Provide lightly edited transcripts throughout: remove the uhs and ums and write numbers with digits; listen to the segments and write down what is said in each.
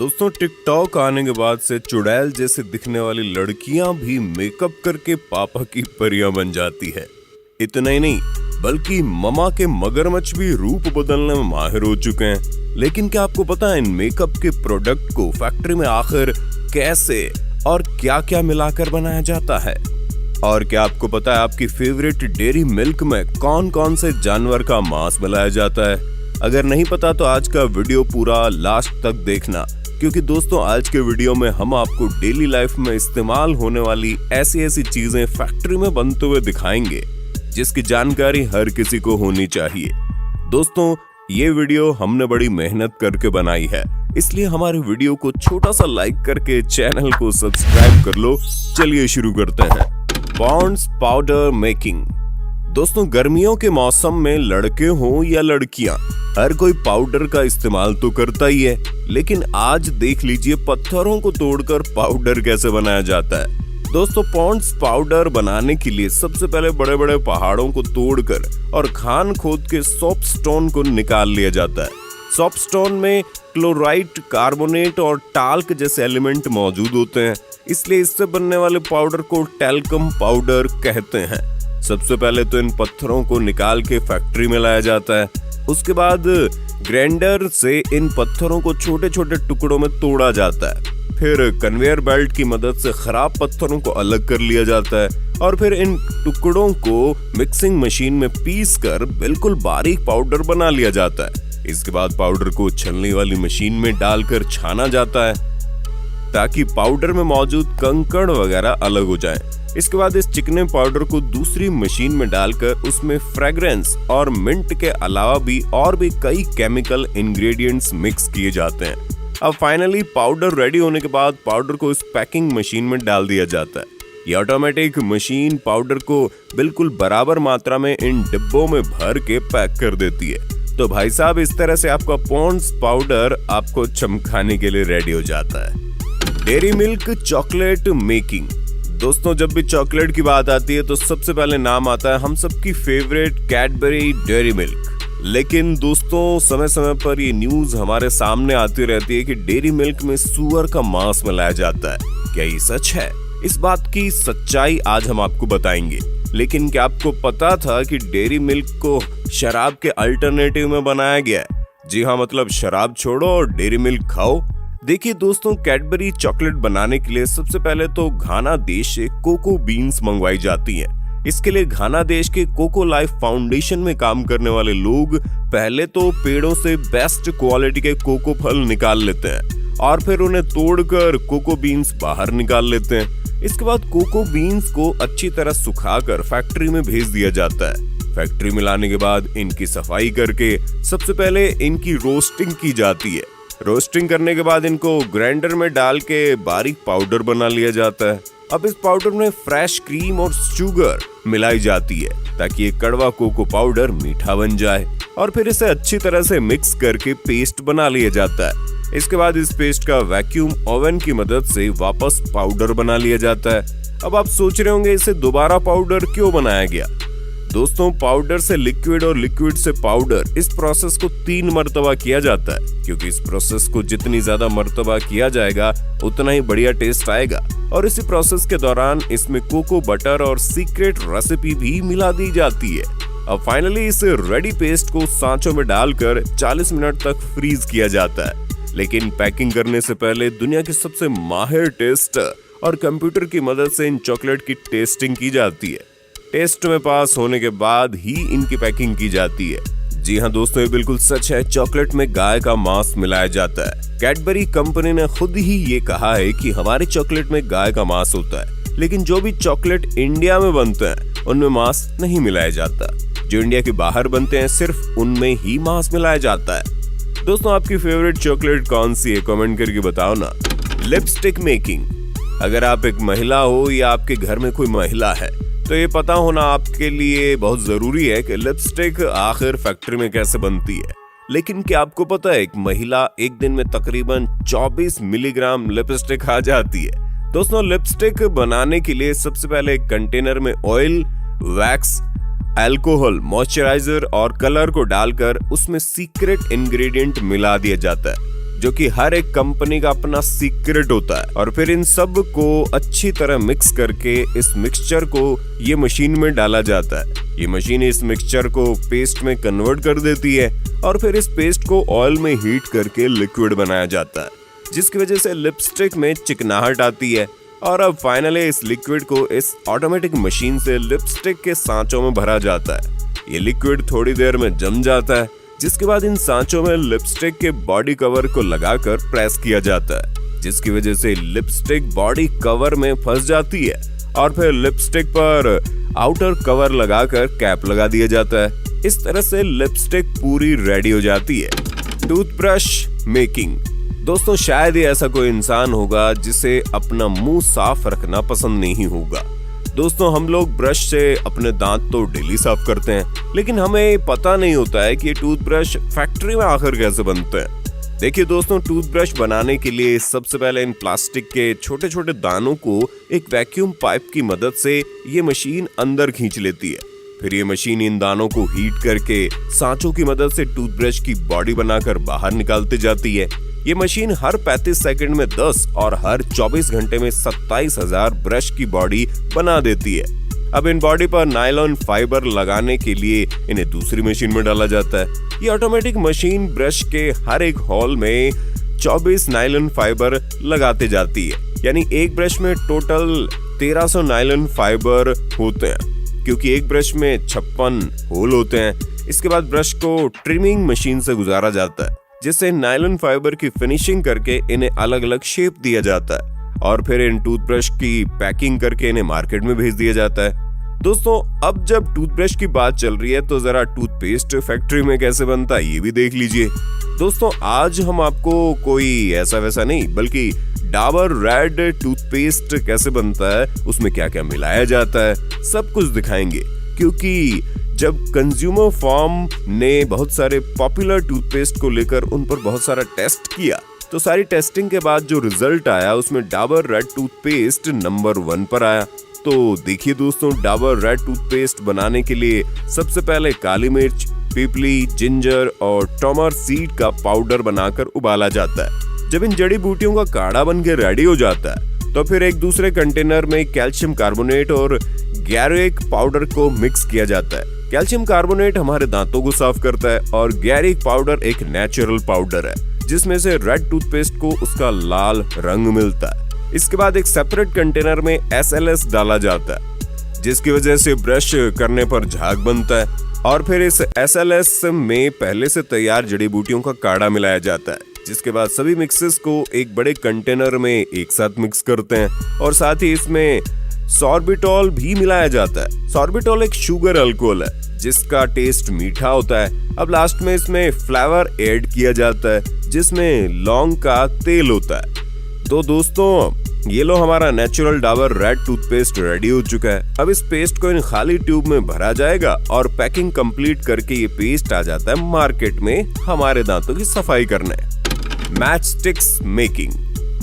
दोस्तों टिकटॉक आने के बाद से चुड़ैल जैसे दिखने वाली लड़कियां भी मेकअप करके पापा की परियां बन जाती है। इतना ही नहीं बल्कि ममा के मगरमच्छ भी रूप बदलने में माहिर हो चुके हैं। लेकिन क्या आपको पता है इन मेकअप के प्रोडक्ट को फैक्ट्री में आखिर कैसे और क्या क्या मिलाकर बनाया जाता है? और क्या आपको पता है आपकी फेवरेट डेयरी मिल्क में कौन कौन से जानवर का मांस मिलाया जाता है? अगर नहीं पता तो आज का वीडियो पूरा लास्ट तक देखना, क्योंकि दोस्तों आज के वीडियो में हम आपको डेली लाइफ में इस्तेमाल होने वाली ऐसी चीजें फैक्ट्री में बनते हुए दिखाएंगे जिसकी जानकारी हर किसी को होनी चाहिए। दोस्तों ये वीडियो हमने बड़ी मेहनत करके बनाई है, इसलिए हमारे वीडियो को छोटा सा लाइक करके चैनल को सब्सक्राइब कर लो। चलिए शुरू करते हैं। Pond's powder making. दोस्तों गर्मियों के मौसम में लड़के हों या लड़कियां, हर कोई पाउडर का इस्तेमाल तो करता ही है, लेकिन आज देख लीजिए पत्थरों को तोड़कर पाउडर कैसे बनाया जाता है। दोस्तों पॉन्ड्स पाउडर बनाने के लिए सबसे पहले बड़े बड़े पहाड़ों को तोड़कर और खान खोद के सोपस्टोन को निकाल लिया जाता है। सोपस्टोन में क्लोराइड, कार्बोनेट और टाल्क जैसे एलिमेंट मौजूद होते हैं, इसलिए इससे बनने वाले पाउडर को टैल्कम पाउडर कहते हैं। सबसे पहले तो इन पत्थरों को निकाल के फैक्ट्री में लाया जाता है। उसके बाद ग्राइंडर से इन पत्थरों को छोटे छोटे टुकड़ों में तोड़ा जाता है। फिर कन्वेयर बेल्ट की मदद से खराब पत्थरों को अलग कर लिया जाता है और फिर इन टुकड़ों को मिक्सिंग मशीन में पीस कर बिल्कुल बारीक पाउडर बना लिया जाता है। इसके बाद पाउडर को छलनी वाली मशीन में डालकर छाना जाता है ताकि पाउडर में मौजूद कंकड़ वगैरह अलग हो जाए। इसके बाद इस चिकने पाउडर को दूसरी मशीन में डालकर उसमें फ्रेग्रेंस और मिंट के अलावा भी और भी कई केमिकल इंग्रेडिएंट्स मिक्स किए जाते हैं। अब फाइनली पाउडर रेडी होने के बाद पाउडर को इस पैकिंग मशीन में डाल दिया जाता है। ये ऑटोमेटिक मशीन पाउडर को बिल्कुल बराबर मात्रा में इन डिब्बों में भर के पैक कर देती है। तो भाई साहब इस तरह से आपका पॉन्ड्स पाउडर आपको चमकाने के लिए रेडी हो जाता है। Dairy milk chocolate making. दोस्तों जब भी चॉकलेट की बात आती है तो सबसे पहले नाम आता है हम सबकी फेवरेट कैडबरी डेयरी मिल्क। लेकिन दोस्तों समय समय पर ये न्यूज हमारे सामने आती रहती है कि डेयरी मिल्क में सुअर का मांस मिलाया जाता है। क्या ये सच है? इस बात की सच्चाई आज हम आपको बताएंगे। लेकिन क्या आपको पता था कि डेयरी मिल्क को शराब के अल्टरनेटिव में बनाया गया है? जी हाँ, मतलब शराब छोड़ो और डेयरी मिल्क खाओ। देखिए दोस्तों कैडबरी चॉकलेट बनाने के लिए सबसे पहले तो घाना देश से कोको बीन्स मंगवाई जाती हैं। इसके लिए घाना देश के कोको लाइफ फाउंडेशन में काम करने वाले लोग पहले तो पेड़ों से बेस्ट क्वालिटी के कोको फल निकाल लेते हैं और फिर उन्हें तोड़कर कोको बीन्स बाहर निकाल लेते हैं। इसके बाद कोको बीन्स को अच्छी तरह सुखाकर फैक्ट्री में भेज दिया जाता है। फैक्ट्री में लाने के बाद इनकी सफाई करके सबसे पहले इनकी रोस्टिंग की जाती है। रोस्टिंग करने के बाद इनको ग्राइंडर में डाल के बारीक पाउडर बना लिया जाता है। अब इस पाउडर में फ्रेश क्रीम और शुगर मिलाई जाती है ताकि ये कड़वा कोको पाउडर मीठा बन जाए और फिर इसे अच्छी तरह से मिक्स करके पेस्ट बना लिया जाता है। इसके बाद इस पेस्ट का वैक्यूम ओवन की मदद से वापस पाउडर बना लिया जाता है। अब आप सोच रहे होंगे इसे दोबारा पाउडर क्यों बनाया गया? दोस्तों पाउडर से लिक्विड और लिक्विड से पाउडर, इस प्रोसेस को 3 मर्तबा किया जाता है, क्योंकि इस प्रोसेस को जितनी ज्यादा मर्तबा किया जाएगा उतना ही बढ़िया टेस्ट आएगा। और इसी प्रोसेस के दौरान इसमें कोको बटर और सीक्रेट रेसिपी भी मिला दी जाती है। अब फाइनली इस रेडी पेस्ट को सांचों में डालकर 40 मिनट तक फ्रीज किया जाता है। लेकिन पैकिंग करने से पहले दुनिया के सबसे माहिर टेस्टर और कंप्यूटर की मदद से इन चॉकलेट की टेस्टिंग की जाती है। टेस्ट में पास होने के बाद ही इनकी पैकिंग की जाती है। जी हाँ दोस्तों ये बिल्कुल सच है, चॉकलेट में गाय का मांस मिलाया जाता है। कैडबरी कंपनी ने खुद ही ये कहा है कि हमारे चॉकलेट में गाय का मांस होता है, लेकिन जो भी चॉकलेट इंडिया में बनते हैं उनमें मांस नहीं मिलाया जाता। जो इंडिया के बाहर बनते हैं सिर्फ उनमें ही मांस मिलाया जाता है। दोस्तों आपकी फेवरेट चॉकलेट कौन सी है? कमेंट करके बताओ ना। Lipstick making. अगर आप एक महिला हो या आपके घर में कोई महिला है तो ये पता होना आपके लिए बहुत जरूरी है कि लिपस्टिक आखिर फैक्ट्री में कैसे बनती है। लेकिन क्या आपको पता है एक महिला एक दिन में तकरीबन 24 मिलीग्राम लिपस्टिक खा जाती है? दोस्तों लिपस्टिक बनाने के लिए सबसे पहले एक कंटेनर में ऑयल, वैक्स, अल्कोहल, मॉइस्चराइजर और कलर को डालकर उसमें सीक्रेट इंग्रेडिएंट मिला दिया जाता है। जो कि हर एक कंपनी का अपना सीक्रेट होता है। और फिर इन सब को अच्छी तरह मिक्स करके इस मिक्सचर को ये मशीन में डाला जाता है। ये मशीन इस मिक्सचर को पेस्ट में कन्वर्ट कर देती है और फिर इस पेस्ट को ऑयल में हीट करके लिक्विड बनाया जाता है, जिसकी वजह से लिपस्टिक में चिकनाहट आती है। और अब फाइनली इस लिक्विड को इस ऑटोमेटिक मशीन से लिपस्टिक के सांचों में भरा जाता है। ये लिक्विड थोड़ी देर में जम जाता है, जिसके बाद इन सांचों में लिपस्टिक के बॉडी कवर को लगाकर प्रेस किया जाता है, जिसकी वजह से लिपस्टिक बॉडी कवर में फंस जाती है और फिर लिपस्टिक पर आउटर कवर लगाकर कैप लगा दिया जाता है। इस तरह से लिपस्टिक पूरी रेडी हो जाती है। Toothbrush making. दोस्तों, शायद ही ऐसा कोई इंसान होगा जिसे अपना मुंह साफ रखना पसंद नहीं होगा। दोस्तों, हम लोग ब्रश से अपने दांत तो डेली साफ करते हैं, लेकिन हमें पता नहीं होता है कि ये टूथब्रश फैक्ट्री में आखिर कैसे बनते हैं। देखिए दोस्तों, टूथब्रश बनाने के लिए सबसे पहले इन प्लास्टिक के छोटे छोटे दानों को एक वैक्यूम पाइप की मदद से ये मशीन अंदर खींच लेती है। फिर ये मशीन इन दानों को हीट करके सांचों की मदद से टूथब्रश की बॉडी बनाकर बाहर निकालती जाती है। ये मशीन हर 35 सेकंड में 10 और हर 24 घंटे में 27,000 ब्रश की बॉडी बना देती है। अब इन बॉडी पर नायलॉन फाइबर लगाने के लिए इन्हें दूसरी मशीन में डाला जाता है। ये ऑटोमेटिक मशीन ब्रश के हर एक होल में 24 नायलॉन फाइबर लगाते जाती है, यानी एक ब्रश में टोटल 1300 नायलॉन फाइबर होते हैं, क्योंकि एक ब्रश में 56 होल होते हैं। इसके बाद ब्रश को ट्रिमिंग मशीन से गुजारा जाता है, जिससे नायलॉन फाइबर की फिनिशिंग करके इन्हें अलग अलग शेप दिया जाता है और फिर इन टूथब्रश की पैकिंग करके इन्हें मार्केट में भेज दिया जाता है। दोस्तों, अब जब टूथब्रश की बात चल रही है तो जरा टूथपेस्ट फैक्ट्री में कैसे बनता है ये भी देख लीजिए। दोस्तों, आज हम आपको कोई ऐसा वैसा नहीं बल्कि डाबर रेड टूथपेस्ट कैसे बनता है, उसमें क्या क्या मिलाया जाता है, सब कुछ दिखाएंगे। क्योंकि जब कंज्यूमर फॉर्म ने बहुत सारे पॉपुलर टूथपेस्ट को लेकर उन पर बहुत सारा टेस्ट किया, तो सारी टेस्टिंग के बाद जो रिजल्ट आया उसमें डाबर रेड टूथपेस्ट नंबर 1 पर आया। तो देखिए दोस्तों, डाबर रेड टूथपेस्ट बनाने के लिए सबसे पहले काली मिर्च, पीपली, जिंजर और टमार सीड का पाउडर बनाकर उबाला जाता है। जब इन जड़ी बूटियों का काढ़ा बन के रेडी हो जाता है तो फिर एक दूसरे कंटेनर में कैल्शियम कार्बोनेट और गैरिक पाउडर को मिक्स किया जाता है। कैल्शियम कार्बोनेट हमारे दांतों को साफ करता है और गैरिक पाउडर एक नेचुरल पाउडर है, जिसमें से रेड टूथपेस्ट को उसका लाल रंग मिलता है। इसके बाद एक सेपरेट कंटेनर में SLS डाला जाता है, जिसकी वजह से ब्रश करने पर झाग बनता है और फिर इस SLS में पहले से तैयार जड़ी बूटियों का काढ़ा मिलाया जाता है, जिसके बाद सभी मिक्सेस को एक बड़े कंटेनर में एक साथ मिक्स करते हैं और साथ ही इसमें सॉर्बिटॉल भी मिलाया जाता है। सॉर्बिटॉल एक शुगर अल्कोहल है जिसका टेस्ट मीठा होता है। अब लास्ट में इसमें फ्लेवर ऐड किया जाता है, जिसमें लौंग का तेल होता है। तो दोस्तों, ये लो हमारा natural Dabur red toothpaste ready हो चुका है। अब इस पेस्ट को इन खाली ट्यूब में भरा जाएगा और पैकिंग कंप्लीट करके ये पेस्ट आ जाता है मार्केट में हमारे दांतों की सफाई करने। Match sticks making.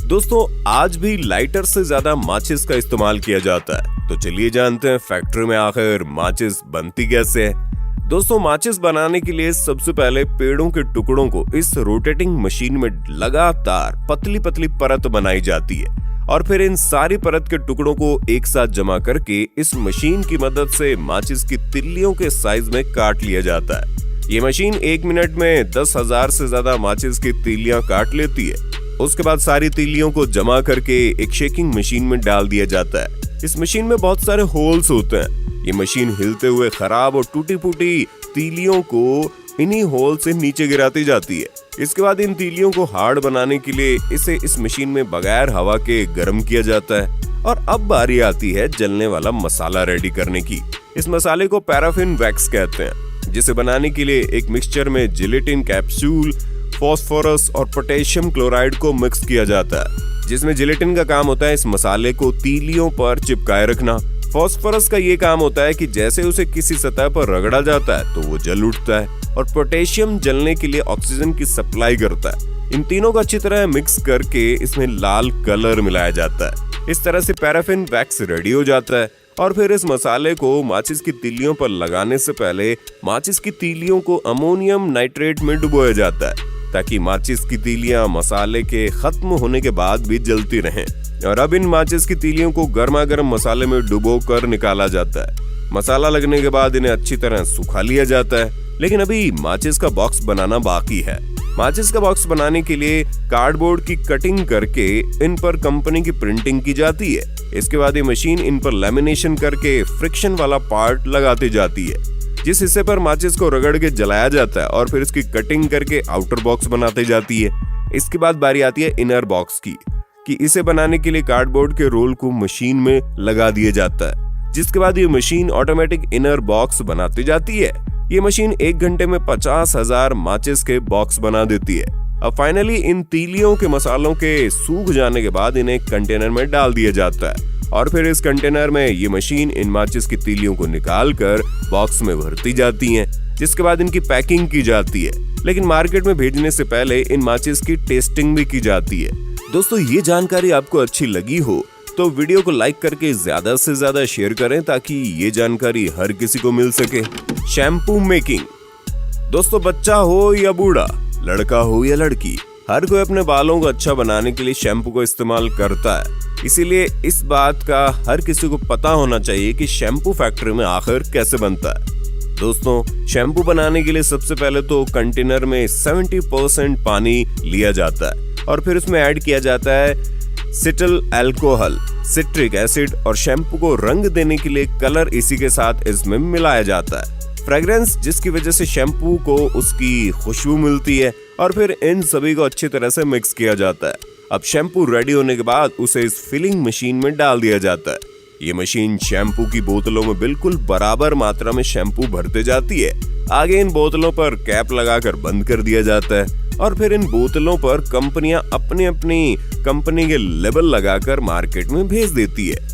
दोस्तों, आज भी लाइटर से ज्यादा माचिस का इस्तेमाल किया जाता है, तो चलिए जानते हैं फैक्ट्री में आखिर माचिस बनती कैसे है। दोस्तों, माचिस बनाने के लिए सबसे पहले पेड़ों के टुकड़ों को इस रोटेटिंग मशीन में लगातार पतली पतली परत बनाई जाती है और फिर इन सारी परत के टुकड़ों को एक साथ जमा करके इस मशीन की मदद से माचिस की तिल्लियों के साइज में काट लिया जाता है। ये मशीन 1 मिनट में 10,000 से ज्यादा माचिस की तीलियां काट लेती है। उसके बाद सारी तीलियों को जमा करके एक शेकिंग मशीन में डाल दिया जाता है। इस मशीन में बहुत सारे होल्स होते हैं। ये मशीन हिलते हुए खराब और टूटी फूटी तीलियों को इन्हीं होल से नीचे गिराती जाती है। इसके बाद इन तीलियों को हार्ड बनाने के लिए इसे इस मशीन में बगैर हवा के गर्म किया जाता है। और अब बारी आती है जलने वाला मसाला रेडी करने की। इस मसाले को पैराफिन वैक्स कहते हैं, जिसे बनाने के लिए एक मिक्सचर में जिलेटिन कैप्सूल, फास्फोरस और पोटेशियम क्लोराइड को मिक्स किया जाता है, जिसमें जिलेटिन का काम होता है इस मसाले को तीलियों पर चिपकाए रखना। फास्फोरस का ये काम होता है कि जैसे उसे किसी सतह पर रगड़ा जाता है तो वो जल उठता है, और पोटेशियम जलने के लिए ऑक्सीजन की सप्लाई करता है। इन तीनों को अच्छी तरह मिक्स करके इसमें लाल कलर मिलाया जाता है। इस तरह से पैराफिन वैक्स रेडी हो जाता है और फिर इस मसाले को माचिस की तीलियों पर लगाने से पहले माचिस की तीलियों को अमोनियम नाइट्रेट में डुबोया जाता है। ताकि माचिस की तीलियां मसाले के खत्म होने के बाद भी जलती रहें। और अब इन माचिस की तीलियों को गर्मा गर्म मसाले में डुबो कर निकाला जाता है। मसाला लगने के बाद इन्हें अच्छी तरह सुखा लिया जाता है। लेकिन अभी माचिस का बॉक्स बनाना बाकी है। माचिस का बॉक्स बनाने के लिए कार्डबोर्ड की कटिंग करके इन पर कंपनी की प्रिंटिंग की जाती है। इसके बाद ये मशीन इन पर लैमिनेशन करके फ्रिक्शन वाला पार्ट लगाती जाती है, जिस हिस्से पर माचिस को रगड़ के जलाया जाता है और फिर इसकी कटिंग करके आउटर बॉक्स बनाती जाती है। इसके बाद बारी आती है इनर बॉक्स की, कि इसे बनाने के लिए कार्डबोर्ड के रोल को मशीन में लगा दिया जाता है, जिसके बाद ये मशीन ऑटोमेटिक इनर बॉक्स बनाती जाती है। ये मशीन 1 घंटे में 50,000 माचिस के बॉक्स बना देती है। अब फाइनली इन तीलियों के मसालों के सूख जाने के बाद इन्हें कंटेनर में डाल दिया जाता है और फिर इस कंटेनर में ये मशीन इन माचिस की तीलियों को निकाल कर बॉक्स में भरती जाती हैं, जिसके बाद इनकी पैकिंग की जाती है। लेकिन मार्केट में भेजने से पहले इन माचिस की टेस्टिंग भी की जाती है। दोस्तों, ये जानकारी आपको अच्छी लगी हो तो वीडियो को लाइक करके ज्यादा से ज्यादा शेयर करें ताकि ये जानकारी हर किसी को मिल सके। Shampoo making. दोस्तों, बच्चा हो या बूढ़ा, लड़का हो या लड़की, हर कोई अपने बालों को अच्छा बनाने के लिए शैम्पू को इस्तेमाल करता है। इसीलिए इस बात का हर किसी को पता होना चाहिए कि शैम्पू फैक्ट्री में आखिर कैसे बनता है। दोस्तों, शैम्पू बनाने के लिए सबसे पहले तो कंटेनर में 70% पानी लिया जाता है और फिर उसमें ऐड किया जाता है सिटल अल्कोहल, सिट्रिक एसिड और शैम्पू को रंग देने के लिए कलर इसी के साथ इसमें मिलाया जाता है। फ्रेग्रेंस, जिसकी वजह से शैम्पू को उसकी खुशबू मिलती है और फिर इन सभी को अच्छी तरह से मिक्स किया जाता है। अब शैम्पू रेडी होने के बाद उसे इस फिलिंग मशीन में डाल दिया जाता है। ये मशीन शैम्पू की बोतलों में बिल्कुल बराबर मात्रा में शैम्पू भरते जाती है। आगे इन बोतलों पर कैप लगाकर बंद कर दिया जाता है और फिर इन बोतलों पर कंपनियां अपनी अपनी कंपनी के लेबल लगाकर मार्केट में भेज देती है।